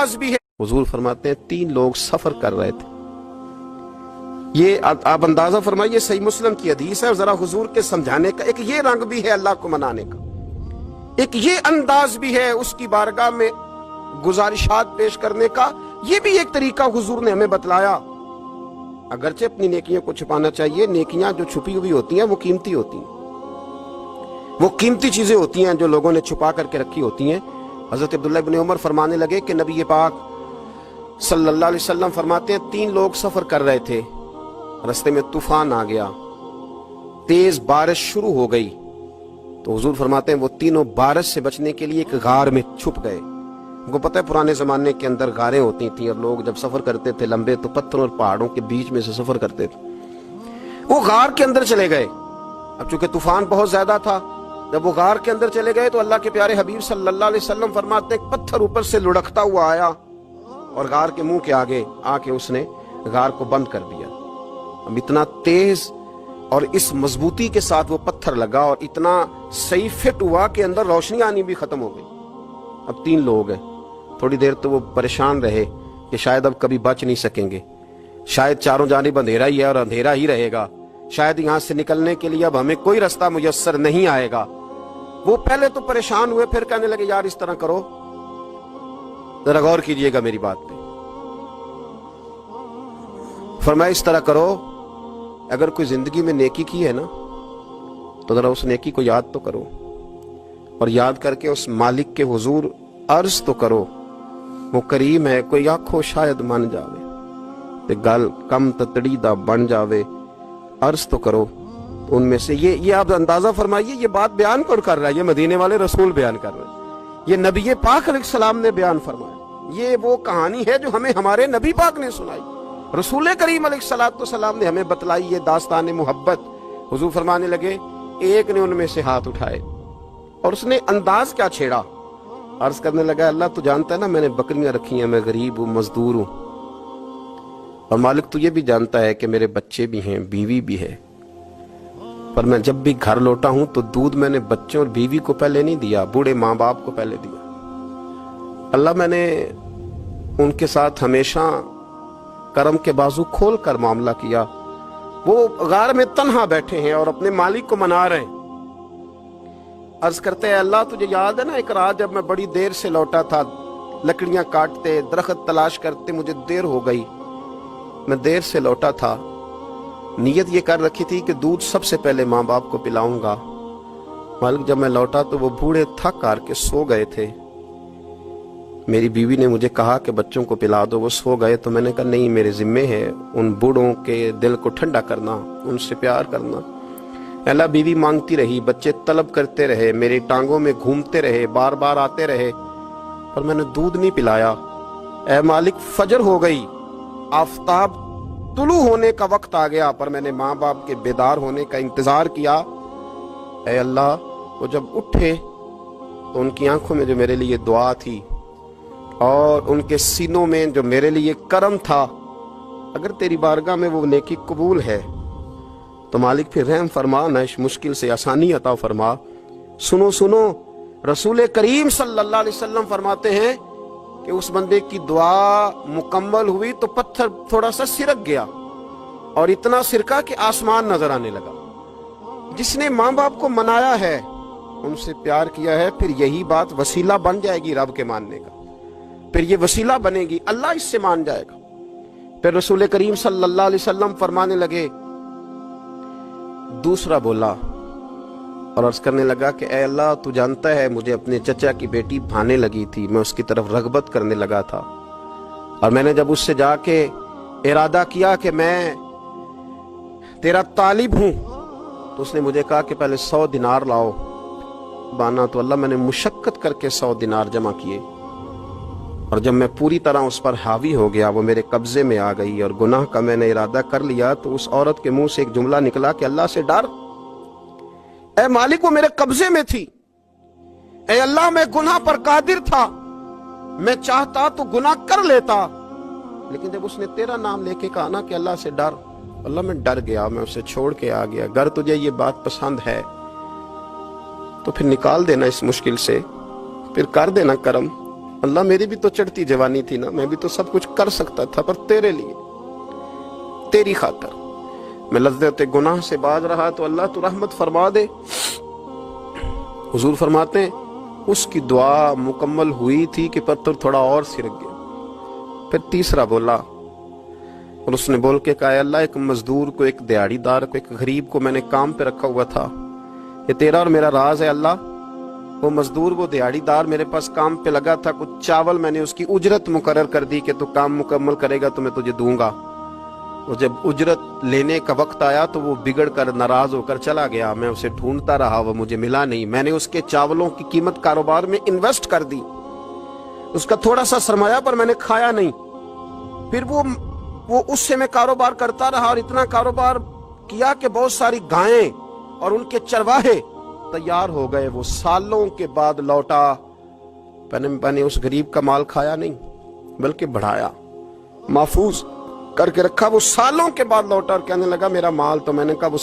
انداز بھی ہے۔ حضور فرماتے ہیں 3 لوگ سفر کر رہے تھے، یہ آپ اندازہ فرمائیے، صحیح مسلم کی حدیث ہے، اور ذرا حضور کے سمجھانے کا ایک یہ رنگ بھی ہے اللہ کو منانے کا، ایک یہ انداز بھی ہے اس کی بارگاہ میں گزارشات پیش کرنے کا، یہ بھی ایک طریقہ حضور نے ہمیں بتلایا۔ اگرچہ اپنی نیکیوں کو چھپانا چاہیے، نیکیاں جو چھپی ہوئی ہوتی ہیں وہ قیمتی ہوتی ہیں، وہ قیمتی چیزیں ہوتی ہیں جو لوگوں نے چھپا کر کے رکھی ہوتی ہیں۔ حضرت عبداللہ بن عمر فرمانے لگے کہ نبی پاک صلی اللہ علیہ وسلم فرماتے ہیں 3 لوگ سفر کر رہے تھے، رستے میں طوفان آ گیا، تیز بارش شروع ہو گئی، تو حضور فرماتے ہیں وہ تینوں بارش سے بچنے کے لیے ایک غار میں چھپ گئے۔ ان کو پتہ ہے پرانے زمانے کے اندر غاریں ہوتی تھیں، اور لوگ جب سفر کرتے تھے لمبے تو پتھروں اور پہاڑوں کے بیچ میں سے سفر کرتے تھے، وہ غار کے اندر چلے گئے۔ اب چونکہ طوفان بہت زیادہ تھا، جب وہ غار کے اندر چلے گئے تو اللہ کے پیارے حبیب صلی اللہ علیہ وسلم فرماتے ہیں پتھر اوپر سے لڑکتا ہوا آیا اور غار کے منہ کے آگے آ کے اس نے غار کو بند کر دیا۔ اب اتنا تیز اور اس مضبوطی کے ساتھ وہ پتھر لگا اور اتنا صحیح فٹ ہوا کہ اندر روشنی آنی بھی ختم ہو گئی۔ اب 3 لوگ ہیں، تھوڑی دیر تو وہ پریشان رہے کہ شاید اب کبھی بچ نہیں سکیں گے، شاید چاروں جانب اندھیرا ہی ہے اور اندھیرا ہی رہے گا، شاید یہاں سے نکلنے کے لیے اب ہمیں کوئی رستہ میسر نہیں آئے گا۔ وہ پہلے تو پریشان ہوئے، پھر کہنے لگے یار اس طرح کرو، ذرا غور کیجئے گا میری بات پہ۔ فرمایا اس طرح کرو، اگر کوئی زندگی میں نیکی کی ہے نا تو ذرا اس نیکی کو یاد تو کرو، اور یاد کر کے اس مالک کے حضور عرض تو کرو، وہ کریم ہے، کوئی آنکھوں شاید من جاوے تے گل کم تتڑی دا بن جاوے، عرض تو کرو۔ ان میں سے یہ آپ اندازہ فرمائیے، یہ بات بیان کون کر رہا ہے؟ یہ مدینے والے رسول بیان کر رہے ہیں، یہ نبی پاک علیہ السلام نے بیان فرمایا، یہ وہ کہانی ہے جو ہمیں ہمارے نبی پاک نے سنائی، رسول کریم علیہ السلام نے ہمیں بتلائی، یہ داستان محبت۔ حضور فرمانے لگے ایک نے ان میں سے ہاتھ اٹھائے اور اس نے انداز کیا چھیڑا، عرض کرنے لگا اللہ تو جانتا ہے نا میں نے بکریاں رکھی ہیں، میں غریب ہوں، مزدور ہوں، اور مالک تو یہ بھی جانتا ہے کہ میرے بچے بھی ہیں، بیوی بھی ہے، پر میں جب بھی گھر لوٹا ہوں تو دودھ میں نے بچوں اور بیوی کو پہلے نہیں دیا، بوڑھے ماں باپ کو پہلے دیا۔ اللہ میں نے ان کے ساتھ ہمیشہ کرم کے بازو کھول کر معاملہ کیا۔ وہ غار میں تنہا بیٹھے ہیں اور اپنے مالک کو منا رہے ہیں، عرض کرتے ہیں اللہ تجھے یاد ہے نا ایک رات جب میں بڑی دیر سے لوٹا تھا، لکڑیاں کاٹتے درخت تلاش کرتے مجھے دیر ہو گئی، میں دیر سے لوٹا تھا، نیت یہ کر رکھی تھی کہ دودھ سب سے پہلے ماں باپ کو پلاؤں گا، مالک جب میں لوٹا تو وہ بوڑھے تھک ہار کے سو گئے تھے، میری بیوی نے مجھے کہا کہ بچوں کو پلا دو، وہ سو گئے، تو میں نے کہا نہیں میرے ذمے ہے ان بوڑھوں کے دل کو ٹھنڈا کرنا، ان سے پیار کرنا۔ اللہ بیوی مانگتی رہی، بچے طلب کرتے رہے، میری ٹانگوں میں گھومتے رہے، بار بار آتے رہے، پر میں نے دودھ نہیں پلایا۔ اے مالک فجر ہو گئی، آفتاب طلوع ہونے کا وقت آ گیا، پر میں نے ماں باپ کے بیدار ہونے کا انتظار کیا۔ اے اللہ وہ جب اٹھے تو ان کی آنکھوں میں جو میرے لیے دعا تھی اور ان کے سینوں میں جو میرے لیے کرم تھا، اگر تیری بارگاہ میں وہ نیکی قبول ہے تو مالک پھر رحم فرما، نہ اس مشکل سے آسانی عطا فرما۔ سنو سنو، رسول کریم صلی اللہ علیہ وسلم فرماتے ہیں کہ اس بندے کی دعا مکمل ہوئی تو پتھر تھوڑا سا سرک گیا، اور اتنا سرکا کہ آسمان نظر آنے لگا۔ جس نے ماں باپ کو منایا ہے، ان سے پیار کیا ہے، پھر یہی بات وسیلہ بن جائے گی رب کے ماننے کا، پھر یہ وسیلہ بنے گی، اللہ اس سے مان جائے گا۔ پھر رسول کریم صلی اللہ علیہ وسلم فرمانے لگے، دوسرا بولا اور عرض کرنے لگا کہ اے اللہ تو جانتا ہے مجھے اپنے چچا کی بیٹی بھانے لگی تھی، میں اس کی طرف رغبت کرنے لگا تھا، اور میں نے جب اس سے جا کے ارادہ کیا کہ میں تیرا طالب ہوں، تو اس نے مجھے کہا کہ پہلے 100 دینار لاؤ بانا، تو اللہ میں نے مشقت کر کے 100 دینار جمع کیے، اور جب میں پوری طرح اس پر حاوی ہو گیا، وہ میرے قبضے میں آ گئی اور گناہ کا میں نے ارادہ کر لیا، تو اس عورت کے منہ سے ایک جملہ نکلا کہ اللہ سے ڈر، اے مالک وہ میرے قبضے میں تھی، اے اللہ میں گناہ پر قادر تھا، میں چاہتا تو گناہ کر لیتا، لیکن جب اس نے تیرا نام لے کے کہا نا کہ اللہ سے ڈر، اللہ میں ڈر گیا، میں اسے چھوڑ کے آ گیا۔ اگر تجھے یہ بات پسند ہے تو پھر نکال دینا اس مشکل سے، پھر کر دینا کرم، اللہ میری بھی تو چڑھتی جوانی تھی نا, میں بھی تو سب کچھ کر سکتا تھا, پر تیرے لیے, تیری خاطر میں لذت گناہ سے باز رہا تو اللہ تو رحمت فرما دے. حضور فرماتے ہیں اس کی دعا مکمل ہوئی تھی کہ پتھر تھوڑا اور سرک گیا. پھر تیسرا بولا اور اس نے بول کے کہا, اللہ ایک مزدور کو, ایک دیہڑی دار کو, ایک غریب کو میں نے کام پہ رکھا ہوا تھا, یہ تیرا اور میرا راز ہے اللہ. وہ مزدور, وہ دیہڑی دار میرے پاس کام پہ لگا تھا, کچھ چاول میں نے اس کی اجرت مقرر کر دی کہ تو کام مکمل کرے گا تو میں تجھے دوں گا. وہ جب اجرت لینے کا وقت آیا تو وہ بگڑ کر ناراض ہو کر چلا گیا. میں اسے ڈھونڈتا رہا, وہ مجھے ملا نہیں. میں نے اس کے چاولوں کی قیمت کاروبار میں انویسٹ کر دی, اس کا تھوڑا سا سرمایہ پر میں نے کھایا نہیں. پھر وہ اس سے میں کاروبار کرتا رہا اور اتنا کاروبار کیا کہ بہت ساری گائیں اور ان کے چرواہے تیار ہو گئے. وہ سالوں کے بعد لوٹا, میں نے اس غریب کا مال کھایا نہیں بلکہ بڑھایا, محفوظ کر کے رکھا. وہ سالوں کے بعد لوٹا اور کہنے لگا میرا مال, تو میں نے کہا وہ